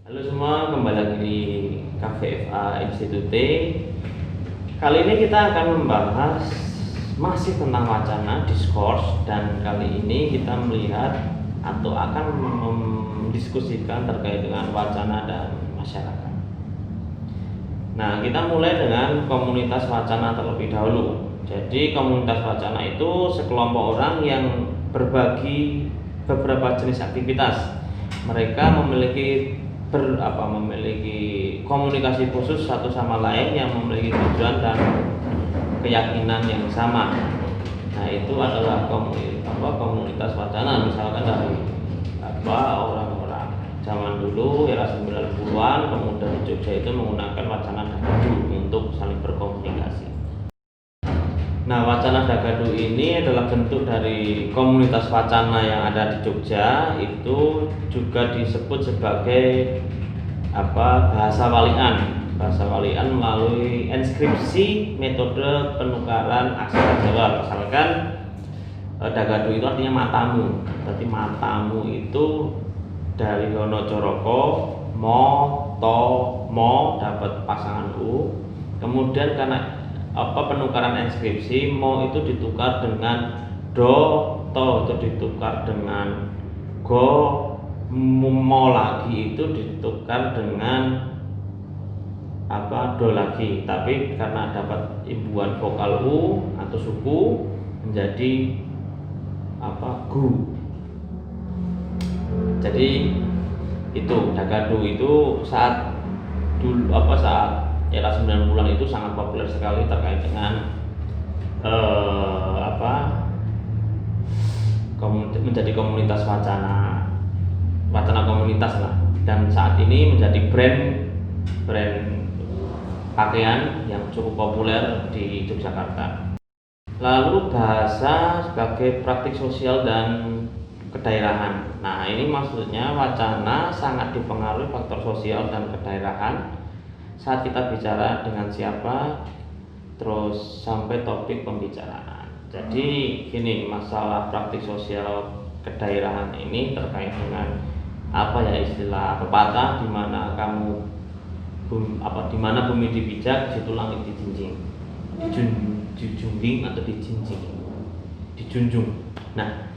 Halo semua, kembali lagi di KVFA Institute. Kali ini kita akan membahas masih tentang wacana discourse, dan kali ini kita melihat atau akan mendiskusikan terkait dengan wacana dan masyarakat. Nah, kita mulai dengan komunitas wacana terlebih dahulu. Jadi komunitas wacana itu sekelompok orang yang berbagi beberapa jenis aktivitas. Mereka memiliki komunikasi khusus satu sama lain yang memiliki tujuan dan keyakinan yang sama. Nah, itu adalah komunitas wacana. Misalkan dari orang-orang zaman dulu era 90-an, pemuda di Jogja itu menggunakan wacana dagadu untuk saling berkomunikasi. Nah, wacana dagadu ini adalah bentuk dari komunitas wacana yang ada di Jogja. Itu juga disebut sebagai bahasa walian. Bahasa walian melalui inskripsi metode penukaran aksara Jawa. Misalkan dagadu itu artinya matamu. Berarti matamu itu dari Hono Coroko, mo, to, mo dapat pasangan u. Kemudian karena penukaran inskripsi, mo itu ditukar dengan do, to itu ditukar dengan go, mo lagi itu ditukar dengan do lagi. Tapi karena dapat imbuhan vokal u atau suku menjadi gu. Jadi itu dagadu itu saat era 90-an itu sangat populer sekali terkait dengan menjadi komunitas wacana komunitas lah, dan saat ini menjadi brand pakaian yang cukup populer di Yogyakarta. Lalu bahasa sebagai praktik sosial dan kedaerahan. Nah, ini maksudnya wacana sangat dipengaruhi faktor sosial dan kedaerahan saat kita bicara dengan siapa, terus sampai topik pembicaraan. Jadi gini, masalah praktik sosial kedaerahan ini terkait dengan istilah pepatah, di mana di mana bumi dipijak, di situ langit dijinjing, dijunjing atau dijunjung. Nah,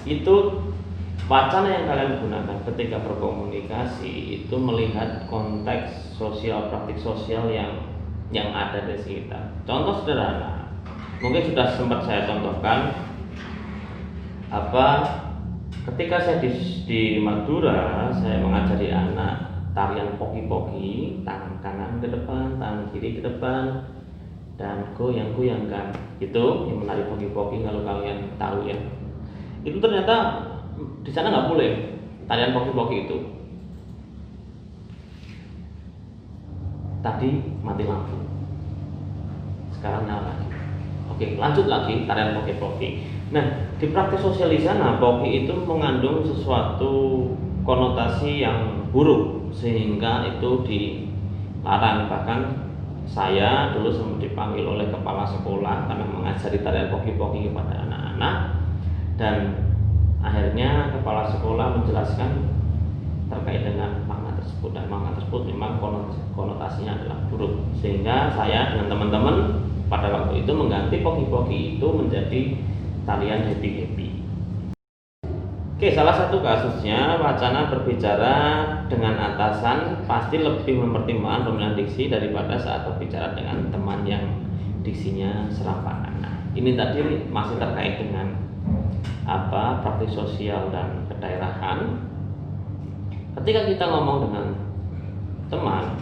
itu wacana yang kalian gunakan ketika berkomunikasi itu melihat konteks sosial, praktik sosial yang ada di sekitar. Contoh sederhana, mungkin sudah sempat saya contohkan, ketika saya di Madura, saya mengajari anak tarian poki-poki, tangan kanan ke depan, tangan kiri ke depan, dan goyang-goyangkan. Itu yang menari poki-poki, kalau kalian tahu ya. Itu ternyata di sana nggak boleh tarian poki-poki itu. Tadi mati lampu, sekarang nyala lagi. Oke, lanjut lagi tarian poki-poki. Nah, di praktik sosial di sana, poki itu mengandung sesuatu konotasi yang buruk, sehingga itu dilarang. Bahkan saya dulu sempat dipanggil oleh kepala sekolah karena mengajari tarian poki-poki kepada anak-anak, dan akhirnya kepala sekolah menjelaskan terkait dengan makna tersebut, dan makna tersebut memang konotasinya adalah buruk, sehingga saya dengan teman-teman pada waktu itu mengganti poki-poki itu menjadi tarian happy-happy. Oke, salah satu kasusnya wacana berbicara dengan atasan pasti lebih mempertimbangkan pemilihan diksi daripada saat berbicara dengan teman yang diksinya serampangan. Nah, ini tadi masih terkait dengan praktik sosial dan kedaerahan. Ketika kita ngomong dengan teman,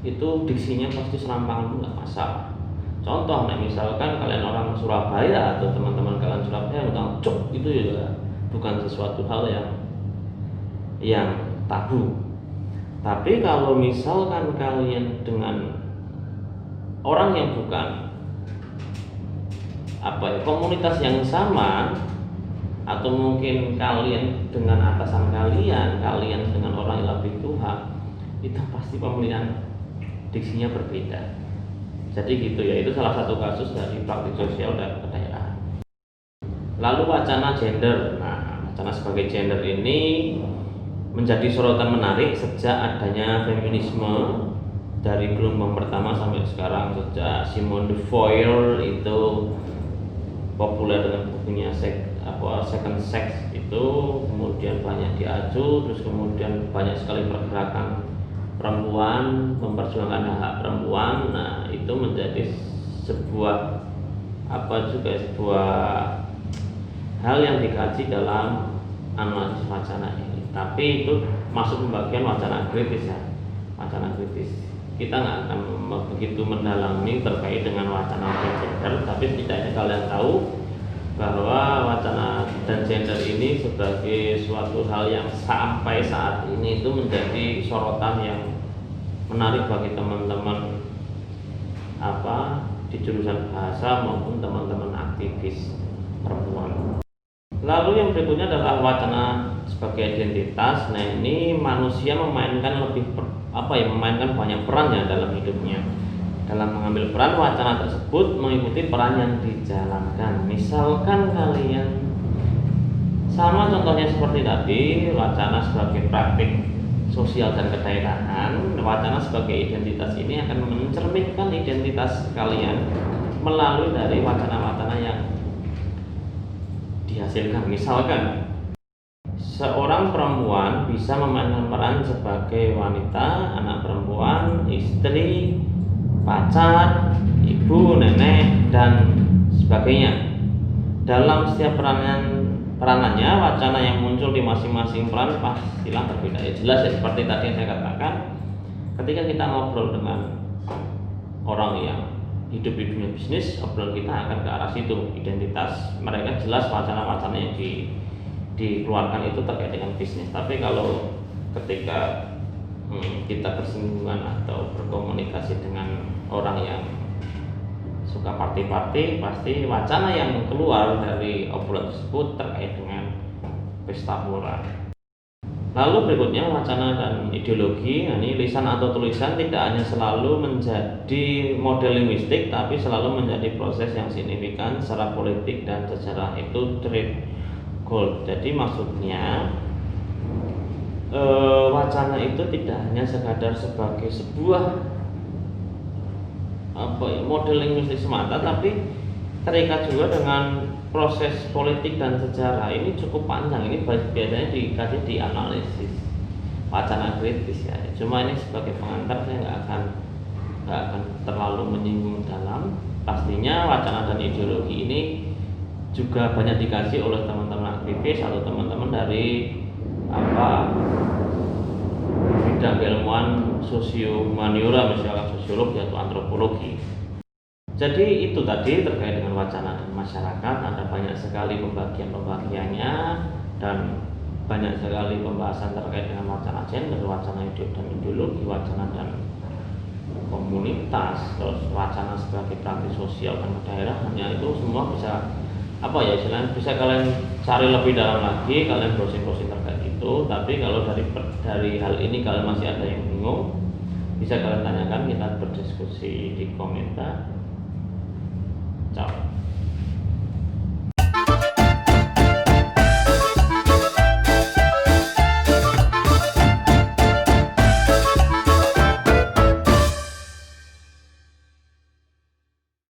itu diksinya pasti serampangan, nggak masalah. Contoh, misalkan kalian orang Surabaya atau teman-teman kalian Surabaya ngomong cok, itu juga bukan sesuatu hal yang tabu. Tapi kalau misalkan kalian dengan orang yang bukan komunitas yang sama, atau mungkin kalian dengan atasan kalian dengan orang yang lebih tua, itu pasti pemilihan diksinya berbeda. Jadi gitu ya, itu salah satu kasus dari praktik sosial dan kedaerahan. Lalu wacana gender. Nah, wacana sebagai gender ini menjadi sorotan menarik sejak adanya feminisme dari gelombang pertama sampai sekarang. Sejak Simone de Beauvoir itu populer dengan bukunya Second Sex itu, kemudian banyak diaju, terus kemudian banyak sekali pergerakan perempuan memperjuangkan hak perempuan. Nah, itu menjadi sebuah sebuah hal yang dikaji dalam analisis wacana ini. Tapi itu masuk pembagian wacana kritis ya, wacana kritis. Kita nggak akan begitu mendalami terkait dengan wacana gender, tapi setidaknya kalian tahu bahwa wacana dan gender ini sebagai suatu hal yang sampai saat ini itu menjadi sorotan yang menarik bagi teman-teman di jurusan bahasa maupun teman-teman aktivis perempuan. Lalu yang berikutnya adalah wacana sebagai identitas. Nah, ini manusia memainkan memainkan banyak peran ya dalam hidupnya. Dalam mengambil peran, wacana tersebut mengikuti peran yang dijalankan. Misalkan kalian sama contohnya seperti tadi, wacana sebagai praktik sosial dan kedaerahan, wacana sebagai identitas ini akan mencerminkan identitas kalian melalui dari wacana-wacana yang dihasilkan. Misalkan seorang perempuan bisa memainkan peran sebagai wanita, anak perempuan, istri, pacar, ibu, nenek, dan sebagainya. Dalam setiap peranannya, wacana yang muncul di masing-masing peran pastilah berbeda. Ya, jelas ya, seperti tadi yang saya katakan, ketika kita ngobrol dengan orang yang hidup di dunia bisnis, obrolan kita akan ke arah situ. Identitas mereka jelas, wacana-wacana yang dikeluarkan itu terkait dengan bisnis. Tapi kalau ketika kita bersinggungan atau berkomunikasi dengan orang yang suka party-party, pasti wacana yang keluar dari obrolan tersebut terkait dengan pesta pora. Lalu berikutnya wacana dan ideologi. Nah, ini lisan atau tulisan tidak hanya selalu menjadi model linguistik, tapi selalu menjadi proses yang signifikan secara politik dan sejarah. Itu trade gold. Jadi maksudnya wacana itu tidak hanya sekadar sebagai sebuah model linguistik semata, tapi terikat juga dengan proses politik dan sejarah. Ini cukup panjang, ini biasanya dikaji di analisis wacana kritis ya. Cuma ini sebagai pengantar, saya nggak akan terlalu menyinggung dalam. Pastinya wacana dan ideologi ini juga banyak dikaji oleh teman-teman aktivis atau teman-teman dari bidang keilmuan sosio-humaniora, misalkan sosiologi atau antropologi. Jadi itu tadi terkait dengan wacana dan masyarakat. Ada banyak sekali pembagiannya dan banyak sekali pembahasan terkait dengan wacana gender, wacana dan ideologi, wacana dan komunitas, terus wacana sebagai praktik sosial dan kedaerahannya. Itu semua bisa bisa kalian cari lebih dalam lagi, kalian browsing terkait itu. Tapi kalau dari hal ini kalian masih ada yang bingung, bisa kalian tanyakan, kita berdiskusi di komentar. Ciao.